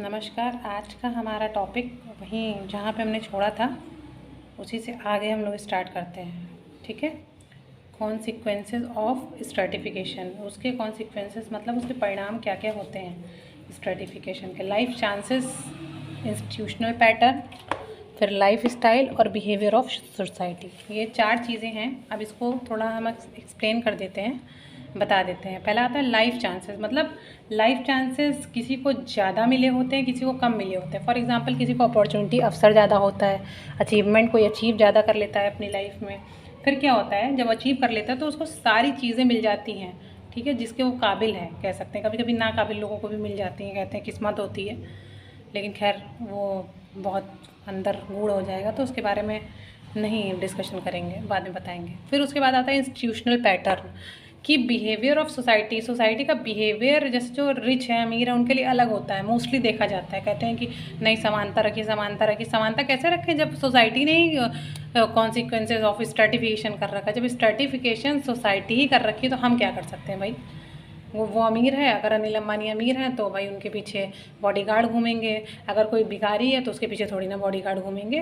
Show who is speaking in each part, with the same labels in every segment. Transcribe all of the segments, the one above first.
Speaker 1: नमस्कार। आज का हमारा टॉपिक वहीं जहाँ पे हमने छोड़ा था उसी से आगे हम लोग स्टार्ट करते हैं। ठीक है। कॉन्सिक्वेंसेस ऑफ स्ट्रेटिफिकेशन, उसके कॉन्सिक्वेंसेस मतलब उसके परिणाम क्या क्या होते हैं स्ट्रेटिफिकेशन के। लाइफ चांसेस, इंस्टीट्यूशनल पैटर्न, फिर लाइफ स्टाइल और बिहेवियर ऑफ सोसाइटी, ये 4 चीज़ें हैं। अब इसको थोड़ा हम एक्सप्लेन कर देते हैं, बता देते हैं। पहला आता है लाइफ चांसेस, मतलब लाइफ चांसेस किसी को ज़्यादा मिले होते हैं, किसी को कम मिले होते हैं। फॉर एग्जांपल किसी को अपॉर्चुनिटी, अवसर ज़्यादा होता है, अचीवमेंट कोई अचीव ज़्यादा कर लेता है अपनी लाइफ में। फिर क्या होता है, जब अचीव कर लेता है तो उसको सारी चीज़ें मिल जाती हैं, ठीक है, जिसके वो काबिल है, कह सकते हैं। कभी कभी नाकाबिल लोगों को भी मिल जाती हैं, कहते हैं किस्मत होती है, लेकिन खैर वो बहुत अंदर गूढ़ हो जाएगा, तो उसके बारे में नहीं डिस्कशन करेंगे, बाद में बताएंगे। फिर उसके बाद आता है इंस्टीट्यूशनल पैटर्न कि बिहेवियर ऑफ सोसाइटी, सोसाइटी का बिहेवियर जैसे जो रिच है, अमीर है, उनके लिए अलग होता है, मोस्टली देखा जाता है। कहते हैं कि नहीं, समानता रखिए, समानता रखिए। समानता कैसे रखें जब सोसाइटी ने ही कॉन्सिक्वेंसेज ऑफ स्ट्रेटिफिकेशन कर रखा है। जब स्ट्रेटिफिकेशन सोसाइटी ही कर रखी है तो हम क्या कर सकते हैं भाई। वो अमीर है, अगर अनिल अंबानी अमीर हैं तो भाई उनके पीछे बॉडीगार्ड घूमेंगे। अगर कोई भिखारी है तो उसके पीछे थोड़ी ना बॉडीगार्ड घूमेंगे।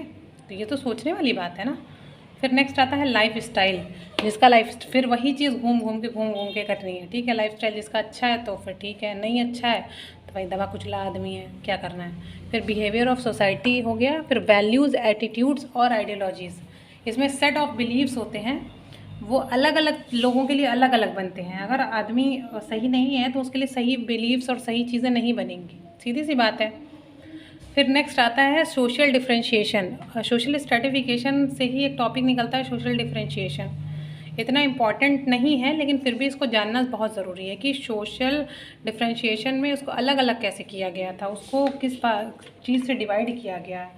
Speaker 1: तो ये तो सोचने वाली बात है ना। फिर नेक्स्ट आता है लाइफ स्टाइल, जिसका फिर वही चीज़ घूम घूम के करनी है। ठीक है, लाइफ स्टाइल जिसका अच्छा है तो फिर ठीक है, नहीं अच्छा है तो भाई दबा कुचला आदमी है, क्या करना है। फिर बिहेवियर ऑफ सोसाइटी हो गया। फिर वैल्यूज़, एटीट्यूड्स और आइडियोलॉजीज़, इसमें सेट ऑफ बिलीव्स होते हैं, वो अलग अलग लोगों के लिए अलग अलग बनते हैं। अगर आदमी सही नहीं है तो उसके लिए सही बिलीव्स और सही चीज़ें नहीं बनेंगी, सीधी सी बात है। फिर नेक्स्ट आता है सोशल डिफरेंशिएशन। सोशल स्ट्रेटिफिकेशन से ही एक टॉपिक निकलता है, सोशल डिफरेंशिएशन। इतना इम्पॉर्टेंट नहीं है लेकिन फिर भी इसको जानना बहुत ज़रूरी है कि सोशल डिफरेंशिएशन में उसको अलग अलग कैसे किया गया था, उसको किस चीज़ से डिवाइड किया गया है।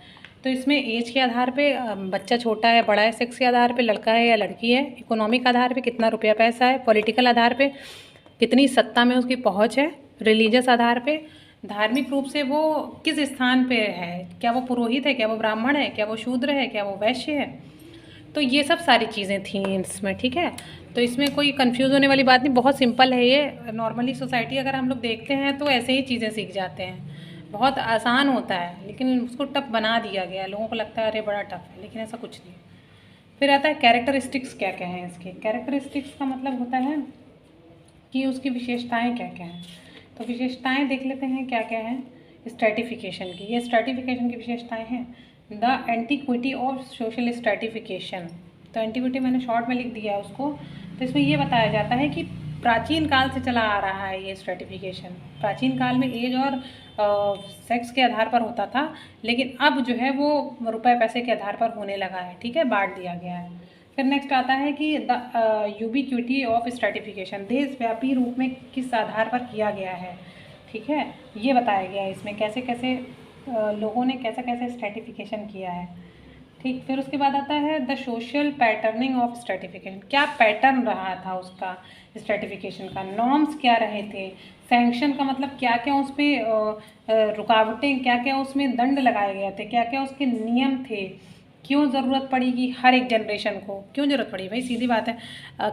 Speaker 1: तो इसमें एज के आधार पे, बच्चा छोटा है बड़ा है, सेक्स के आधार पे लड़का है या लड़की है, इकोनॉमिक आधार पे कितना रुपया पैसा है, पॉलिटिकल आधार पे कितनी सत्ता में उसकी पहुंच है, रिलीजियस आधार पे, धार्मिक रूप से वो किस स्थान पे है, क्या वो पुरोहित है, क्या वो ब्राह्मण है, क्या वो शूद्र है, क्या वो वैश्य है। तो ये सब सारी चीज़ें थी इसमें। ठीक है, तो इसमें कोई कंफ्यूज होने वाली बात नहीं, बहुत सिंपल है ये। नॉर्मली सोसाइटी अगर हम लोग देखते हैं तो ऐसे ही चीज़ें सीख जाते हैं, बहुत आसान होता है, लेकिन उसको टफ बना दिया गया है। लोगों को लगता है अरे बड़ा टफ है, लेकिन ऐसा कुछ नहीं। फिर आता है कैरेक्टरिस्टिक्स, क्या क्या हैं इसके। कैरेक्टरिस्टिक्स का मतलब होता है कि उसकी विशेषताएं क्या क्या हैं। तो विशेषताएं देख लेते हैं क्या क्या है स्ट्रेटिफिकेशन की। ये स्ट्रेटिफिकेशन की विशेषताएं हैं। The antiquity of social stratification, तो एंटीक्विटी मैंने शॉर्ट में लिख दिया है उसको। तो इसमें ये बताया जाता है कि प्राचीन काल से चला आ रहा है ये स्ट्रेटिफिकेशन। प्राचीन काल में एज और सेक्स के आधार पर होता था, लेकिन अब जो है वो रुपए पैसे के आधार पर होने लगा है। ठीक है, बांट दिया गया है। फिर नेक्स्ट आता है कि द यूबिक्विटी ऑफ स्ट्रेटिफिकेशन, देशव्यापी रूप में किस आधार पर किया गया है। ठीक है, ये बताया गया है इसमें कैसे कैसे लोगों ने कैसे कैसे स्ट्रेटिफिकेशन किया है। ठीक, फिर उसके बाद आता है the social patterning of stratification, क्या पैटर्न रहा था उसका स्ट्रेटिफिकेशन का, नॉर्म्स क्या रहे थे, सैंक्शन का मतलब क्या क्या उसमें रुकावटें, क्या क्या उसमें दंड लगाए गए थे, क्या क्या उसके नियम थे, क्यों ज़रूरत पड़ेगी हर एक जनरेशन को, क्यों ज़रूरत पड़ी भाई, सीधी बात है।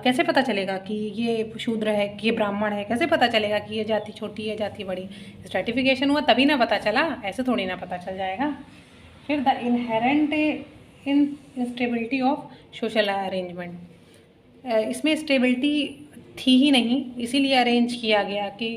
Speaker 1: कैसे पता चलेगा कि ये शूद्र है कि ये ब्राह्मण है, कैसे पता चलेगा कि ये जाति छोटी है जाति बड़ी। स्ट्रेटिफिकेशन हुआ तभी ना पता चला, ऐसे थोड़ी ना पता चल जाएगा। फिर the inherent instability of social arrangement, इसमें स्टेबिलिटी थी ही नहीं, इसीलिए अरेंज किया गया कि